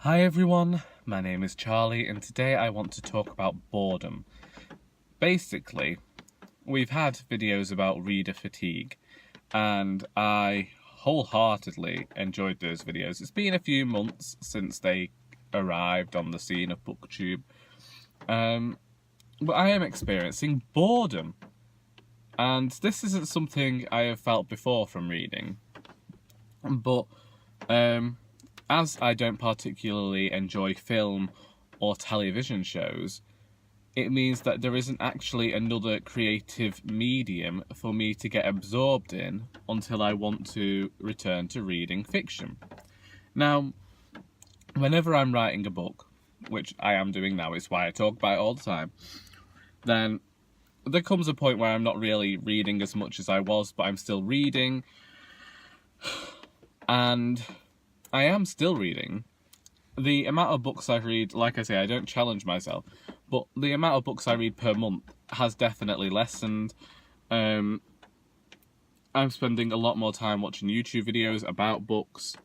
Hi everyone, my name is Charlie and today I want to talk about boredom. Basically, we've had videos about reader fatigue and I wholeheartedly enjoyed those videos. It's been a few months since they arrived on the scene of BookTube, but I am experiencing boredom. And this isn't something I have felt before from reading, but as I don't particularly enjoy film or television shows, it means that there isn't actually another creative medium for me to get absorbed in until I want to return to reading fiction. Now, whenever I'm writing a book, which I am doing now, it's why I talk about it all the time, then there comes a point where I'm not really reading as much as I was, but I'm still reading, and I am still reading. The amount of books I read, like I say, I don't challenge myself, but the amount of books I read per month has definitely lessened. I'm spending a lot more time watching YouTube videos about books.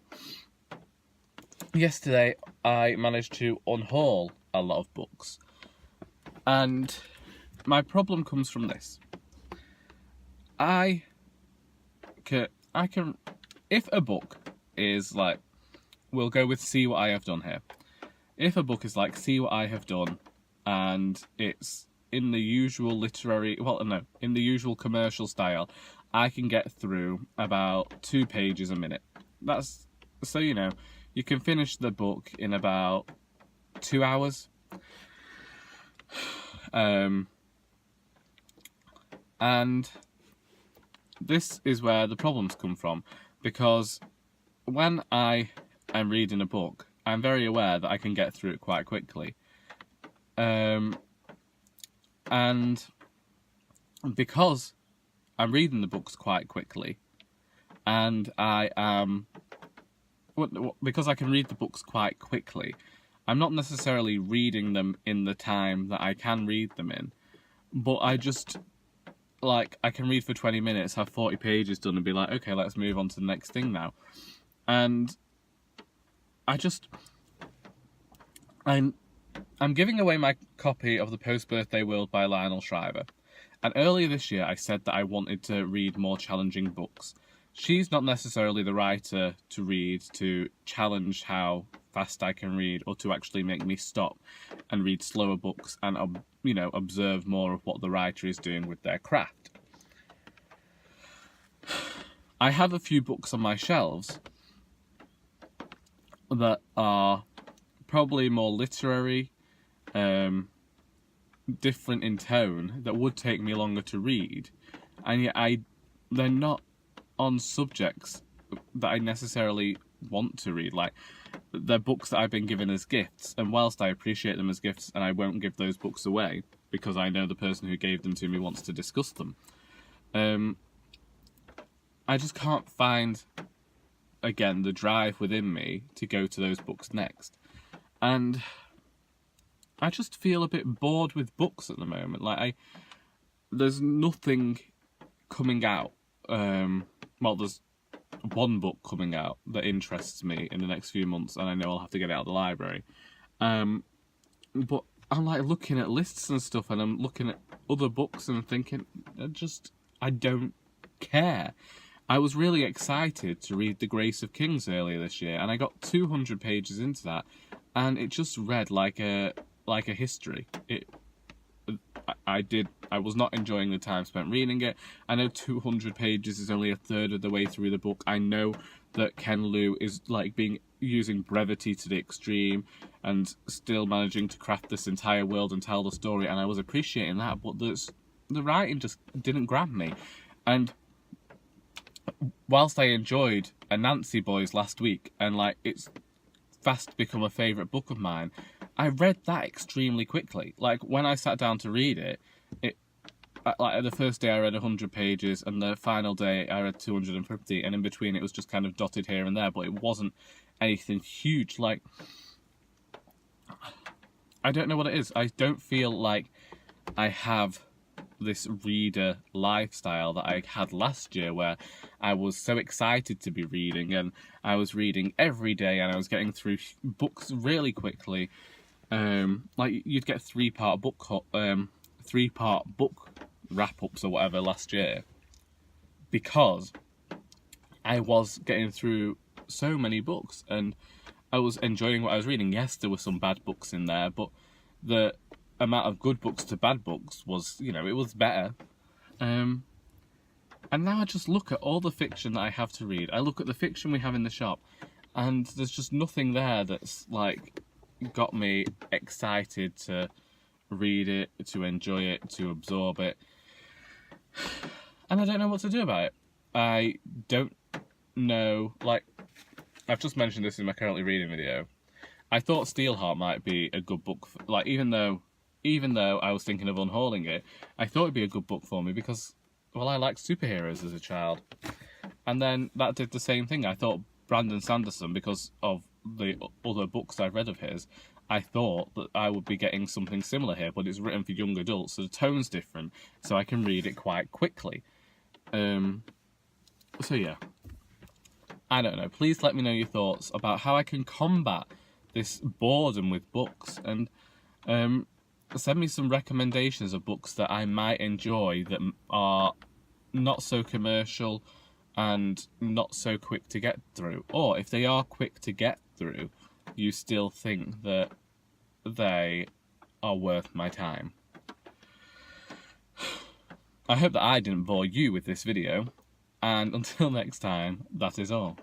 Yesterday, I managed to unhaul a lot of books, and my problem comes from this. I can, if a book is like, we'll go with See What I Have Done here. If a book is like See What I Have Done, and it's in the usual in the usual commercial style, I can get through about 2 pages a minute. That's, so you can finish the book in about 2 hours. And this is where the problems come from, because when I'm reading a book, I'm very aware that I can get through it quite quickly. And because I'm reading the books quite quickly, and because I can read the books quite quickly, I'm not necessarily reading them in the time that I can read them in, but I just, I can read for 20 minutes, have 40 pages done, and be like, okay, let's move on to the next thing now. And I'm giving away my copy of The Post-Birthday World by Lionel Shriver. And earlier this year, I said that I wanted to read more challenging books. She's not necessarily the writer to read to challenge how fast I can read, or to actually make me stop and read slower books and, observe more of what the writer is doing with their craft. I have a few books on my shelves that are probably more literary, different in tone, that would take me longer to read, and yet they're not on subjects that I necessarily want to read. Like, they're books that I've been given as gifts, and whilst I appreciate them as gifts and I won't give those books away because I know the person who gave them to me wants to discuss them, I just can't find, again, the drive within me to go to those books next. And I just feel a bit bored with books at the moment. There's nothing coming out. There's one book coming out that interests me in the next few months, and I know I'll have to get it out of the library. But I'm looking at lists and stuff, and I'm looking at other books and thinking, I don't care. I was really excited to read The Grace of Kings earlier this year, and I got 200 pages into that, and it just read like a history. I was not enjoying the time spent reading it. I know 200 pages is only a third of the way through the book. I know that Ken Liu is using brevity to the extreme and still managing to craft this entire world and tell the story, and I was appreciating that, but the writing just didn't grab me. And whilst I enjoyed Anansi Boys last week, and it's fast become a favourite book of mine, I read that extremely quickly. When I sat down to read it, the first day I read 100 pages, and the final day I read 250, and in between it was just kind of dotted here and there, but it wasn't anything huge. I don't know what it is. I don't feel like I have this reader lifestyle that I had last year, where I was so excited to be reading, and I was reading every day, and I was getting through books really quickly. Like you'd get three-part book wrap-ups or whatever last year, because I was getting through so many books and I was enjoying what I was reading. Yes, there were some bad books in there, but the amount of good books to bad books was, you know, it was better. And now I just look at all the fiction that I have to read. I look at the fiction we have in the shop, and there's just nothing there that's like got me excited to read it, to enjoy it, to absorb it. And I don't know what to do about it. I don't know, like, I've just mentioned this in my currently reading video. I thought Steelheart might be a good book, like, even though I was thinking of unhauling it, I thought it'd be a good book for me because, well, I liked superheroes as a child. And then that did the same thing. I thought Brandon Sanderson, because of the other books I've read of his, I thought that I would be getting something similar here, but it's written for young adults, so the tone's different, so I can read it quite quickly. So yeah, I don't know. Please let me know your thoughts about how I can combat this boredom with books, and send me some recommendations of books that I might enjoy that are not so commercial and not so quick to get through. Or if they are quick to get through, you still think that they are worth my time. I hope that I didn't bore you with this video, and until next time, that is all.